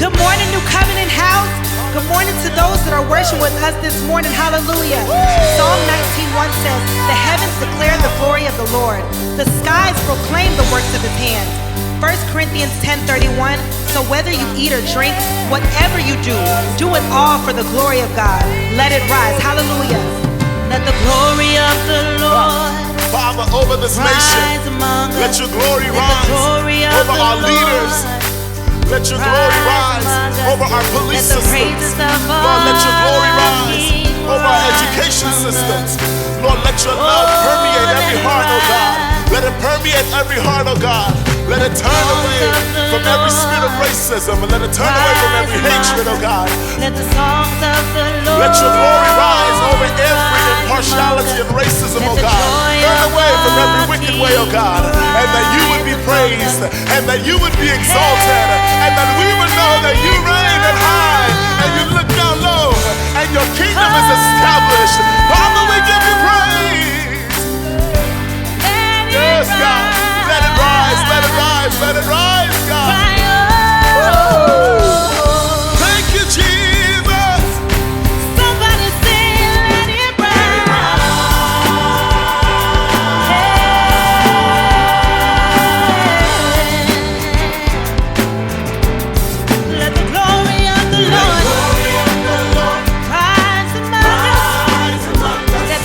Good morning, New Covenant House. Good morning to those that are worshiping with us this morning. Hallelujah. Psalm 19:1 says, the heavens declare the glory of the Lord. The skies proclaim the works of his hands. 1 Corinthians 10:31, so whether you eat or drink, whatever you do, do it all for the glory of God. Let it rise. Hallelujah. Let the glory of the Lord, Father, over this nation, let your glory rise over our leaders. Let your glory rise over our police systems. Lord, let your glory rise over our education systems. Lord, let your love permeate every heart, oh God. Let it permeate every heart, oh God. Let it turn away from every spirit of racism, and let it turn away from every hatred, oh God. Let the songs of the Lord, let your glory rise over every impartiality and racism, oh God. Turn away from every wicked way, oh God. And that you would be praised, and that you would be exalted, and that we would know that you reign on high, and you look down low, and your kingdom is established. Father, we give you praise. Yes, God. Let it rise, let it rise, let it rise, God. Thank you, Jesus. Somebody sing, let it rise. Let the glory of the Lord rise among us. Let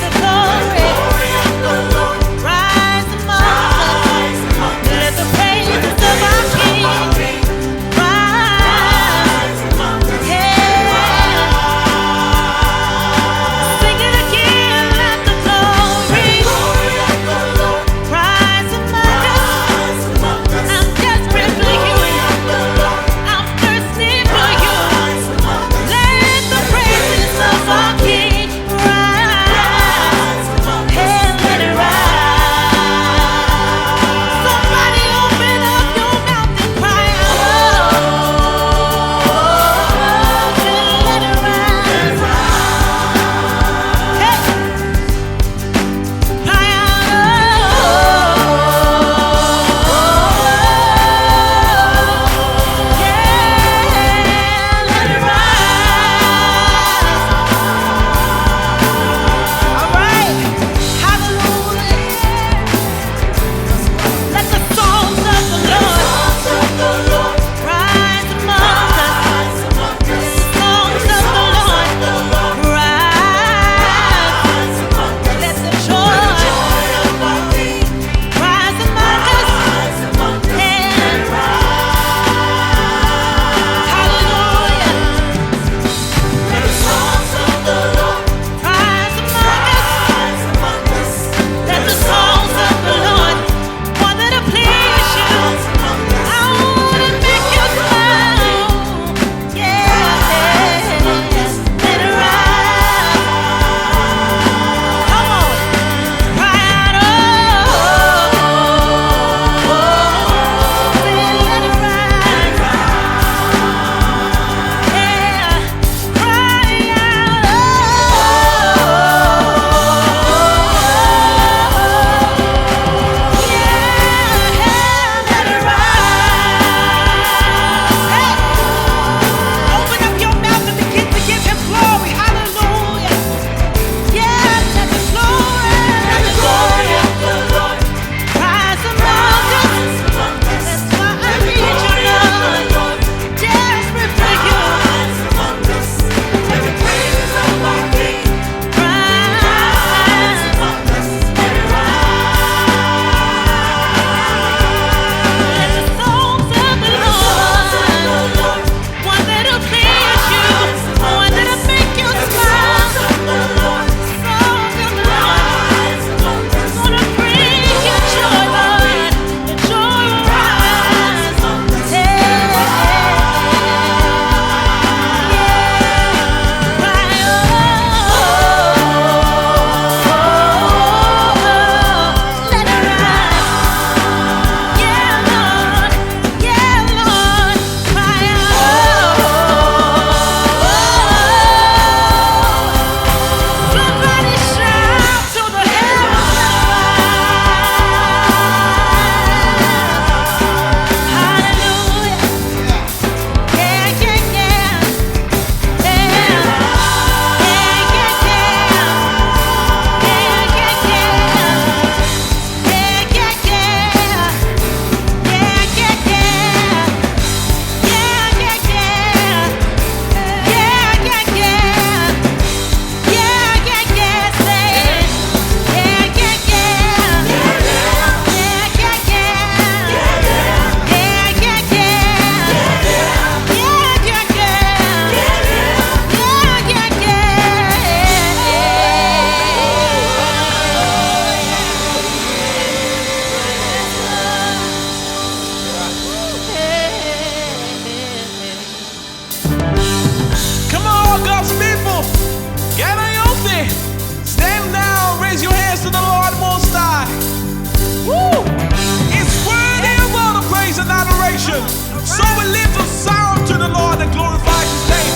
salvation. So we lift a sound to the Lord and glorify His name.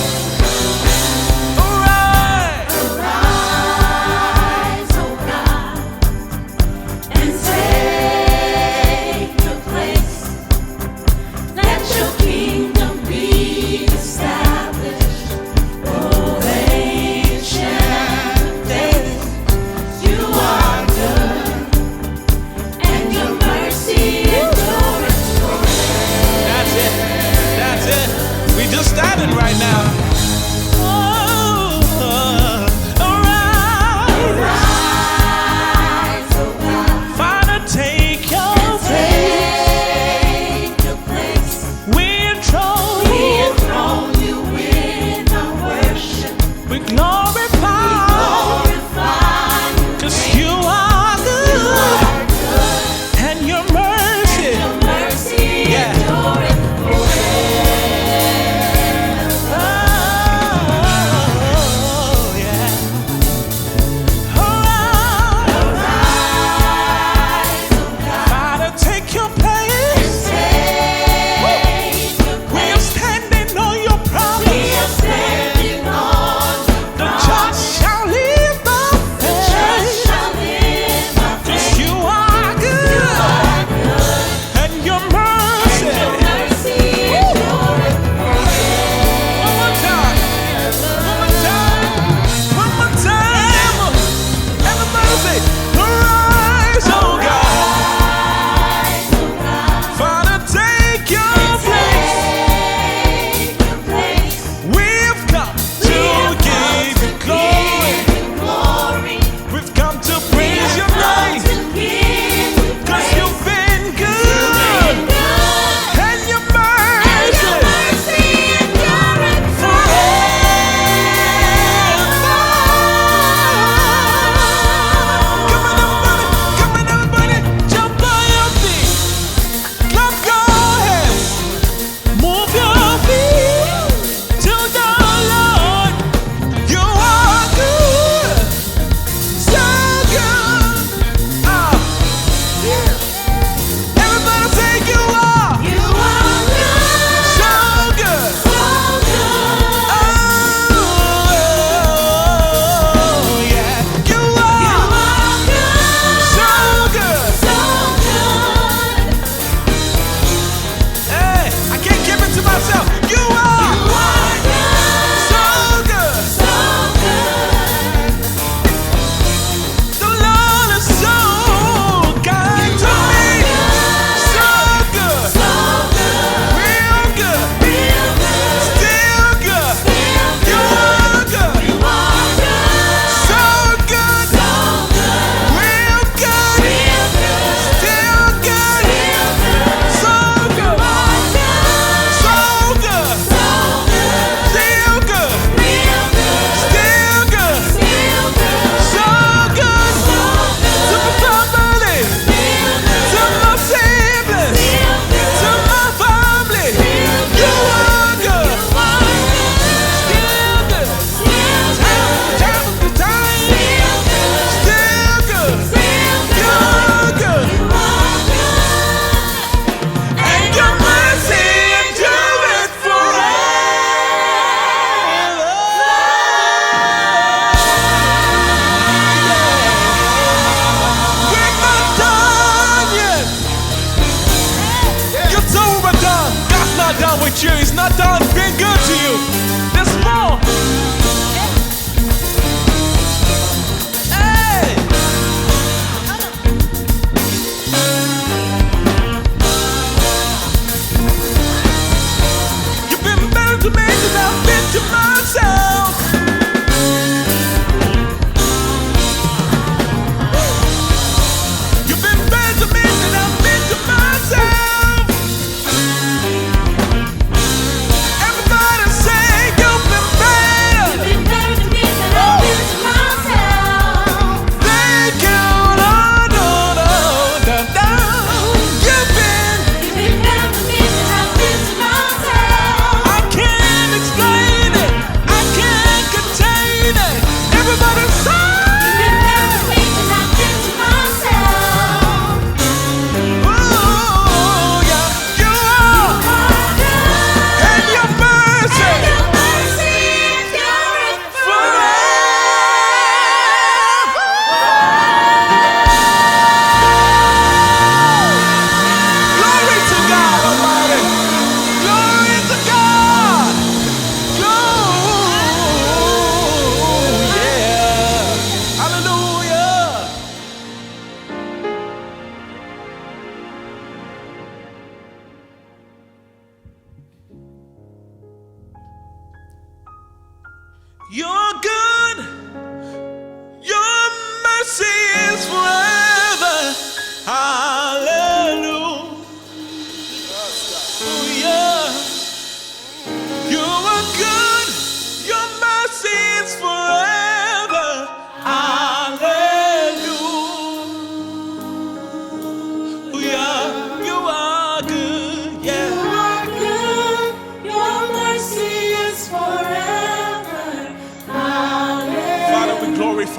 All right. Arise, O God, and take your place. Let your kingdom be established. Oh, ancient days, you are good, and your mercy endureth forever. That's it. That's it. We just standing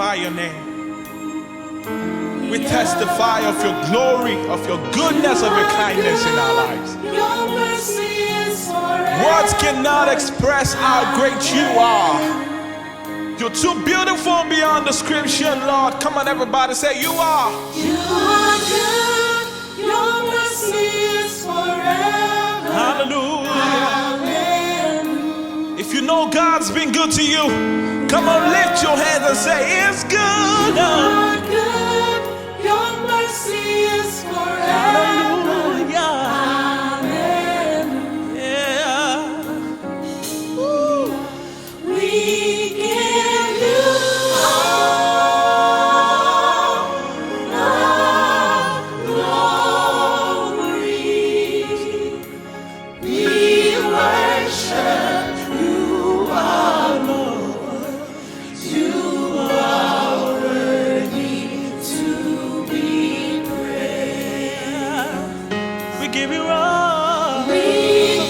glorify your name. We testify of your glory, of your goodness, of your kindness in our lives. Your mercy is forever. Words cannot express how great you are. You're too beautiful beyond description, Lord. Come on, everybody, say you are. You are good. Your mercy is forever. Hallelujah. Hallelujah. If you know God's been good to you, come on, lift your hands and say, it's good. You are good. Your mercy is forever. Hallelujah. Hallelujah. Yeah. We give you all the glory. We worship you, our Lord. You are worthy to be praised. We give you all. We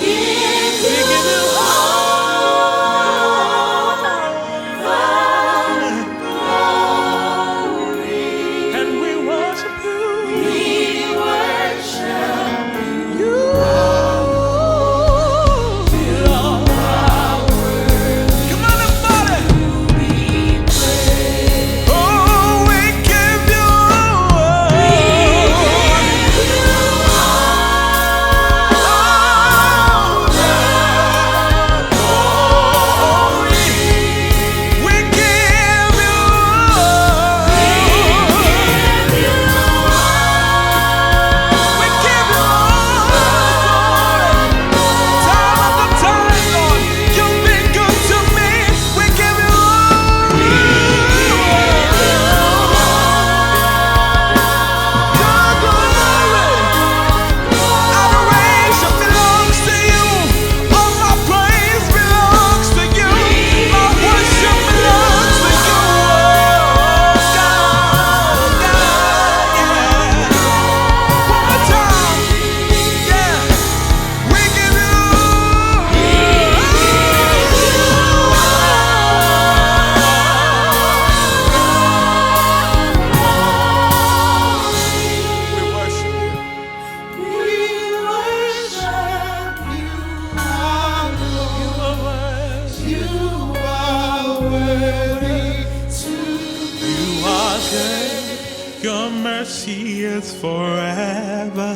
give you all the glory. And we worship you. We worship You. Come on, everybody. Oh, we give you all. We give you all. We give you all. Time after time, Lord, you've been good to me. We give you all. Your glory, adoration belongs to you. All my praise belongs to you. My worship belongs to you. God, yeah. One more time, yeah. We give you. We worship you. We worship you, our Lord. You are worthy to be. You are good. Your mercy is forever.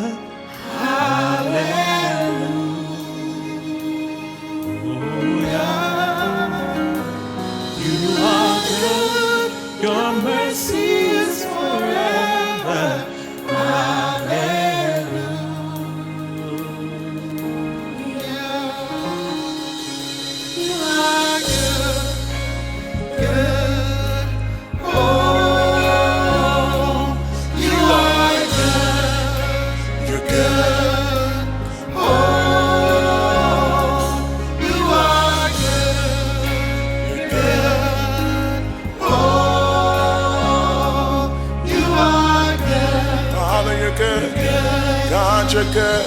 Hallelujah. You are good. Your mercy is forever. You are good, good. Oh, you are good. You're good. Oh, you are good. You're good. Oh, you are good. Father, you're good. God, you're good.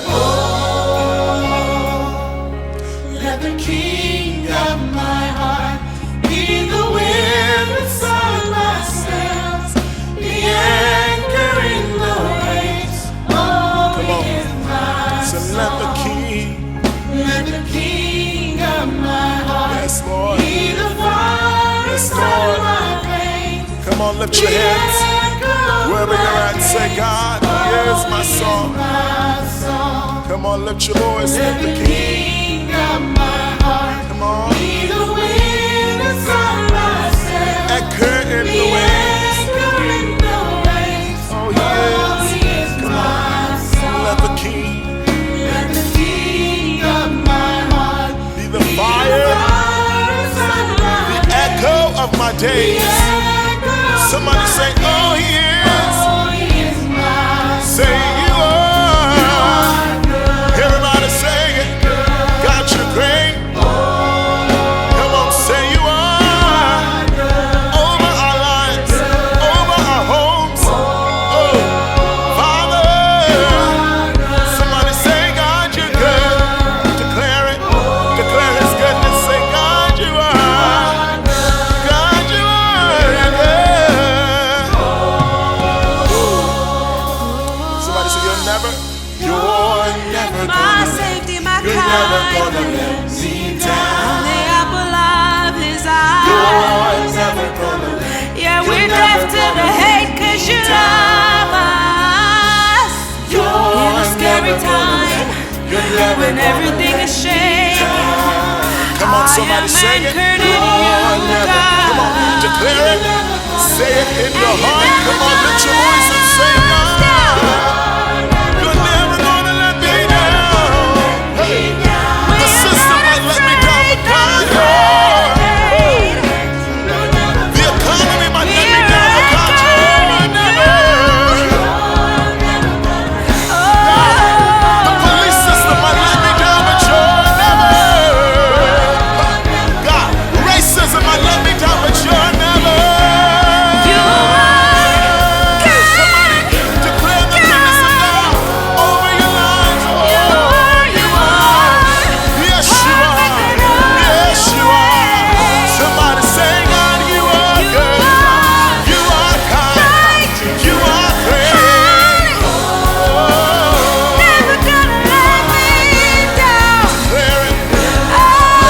Let the King of my heart be the wind inside my sails, the anchor in the waves. Oh, Come on. he is my So let the King, Let the King of my heart yes, Lord. be the fire Yes, inside Lord. my veins. Come on, lift your hands. Wherever you're at, say, God, here's my song. Come on, lift your voice. Let the King of my heart Come on. be the wind inside my sails. Anchor in the waves. Anchor in the waves. Oh, he is. He is my song. Let the King Let the King of my heart be the fire, inside my echo of my days. Somebody say, oh, he is. Oh, he is my Say, you are. Everybody say it. God, you're great. Come on, say you are. Over our lives, over our homes. Oh, Father. Somebody say, God, you're good. Declare it. Declare his goodness. Say, God, you are. God, you are. never gonna let me down. The apple of his eye. You're never gonna let me Yeah, we're deaf to the hate 'cause you love us. In a scary time, when everything is shaking, Come on, somebody say it. anchored in You're you, never. Come on, God. declare it. Say it in your heart. Come on, lift your voice and say God. You're never gonna let me down. Hey, the system might let me down, but God, the economy might let me down, but God, you're never. The police system might let me down, but you're never. God, racism might let me down, but you're never. Declare the goodness of God over your lives. Yes, you are. Yes, you are. Somebody say, God, you are good. You are kind. You are great. Declare it. Declare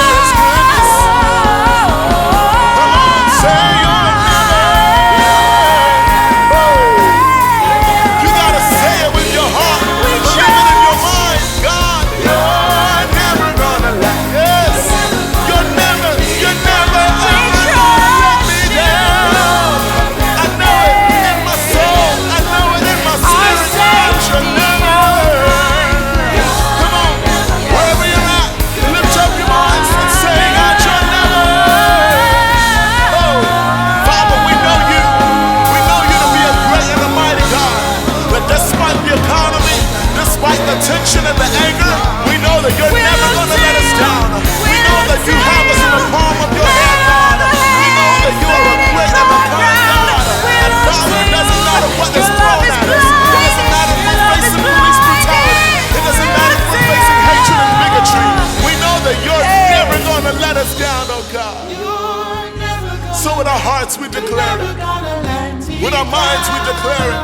His goodness. Come on, say you're never. You gotta say it with your heart. Believe it in your mind. God, you're never gonna let. Yes. You're never ever gonna let me down. I know it in my soul. I know it in my spirit. God, you're never. Come on, wherever you're at, lift up your voice and say, God, you're never. Oh, Father, we know you. We know you to be a great and a mighty God. That despite the economy, despite the tension and the anger, we know that you're never going to let us down. We know that you have us in the palm of your hand, God. We know that you are a great and a kind God. And Father, it doesn't matter what is thrown at us. It doesn't matter if we're facing police brutality. It doesn't matter if we're facing hatred and bigotry. We know that you're never going to let us down, oh God. So with our hearts we declare it. With our minds we declare it.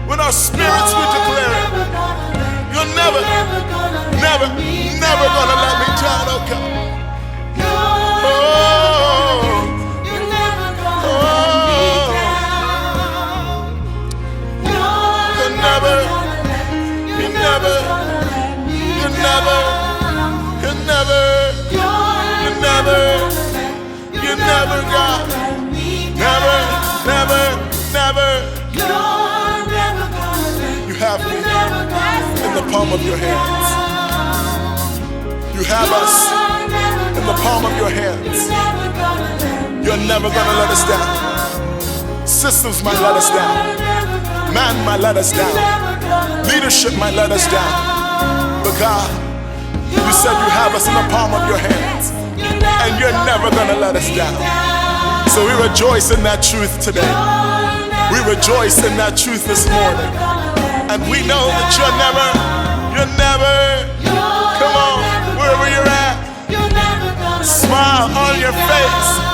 With our spirits we declare it. You're never gonna let me down, oh God. Oh, you're never, you're never, you're never, you're never, you're never, you're never, God. Never, never, never. You have me in the palm of your hands. You have us in the palm of your hands. You're never gonna let us down. Systems might let us down. Man might let us down. Leadership might let us down. But God, you said you have us in the palm of your hands. And you're never gonna let us down. So we rejoice in that truth today. We rejoice in that truth this morning. And we know that you're never, come on, wherever you're at, smile on your face.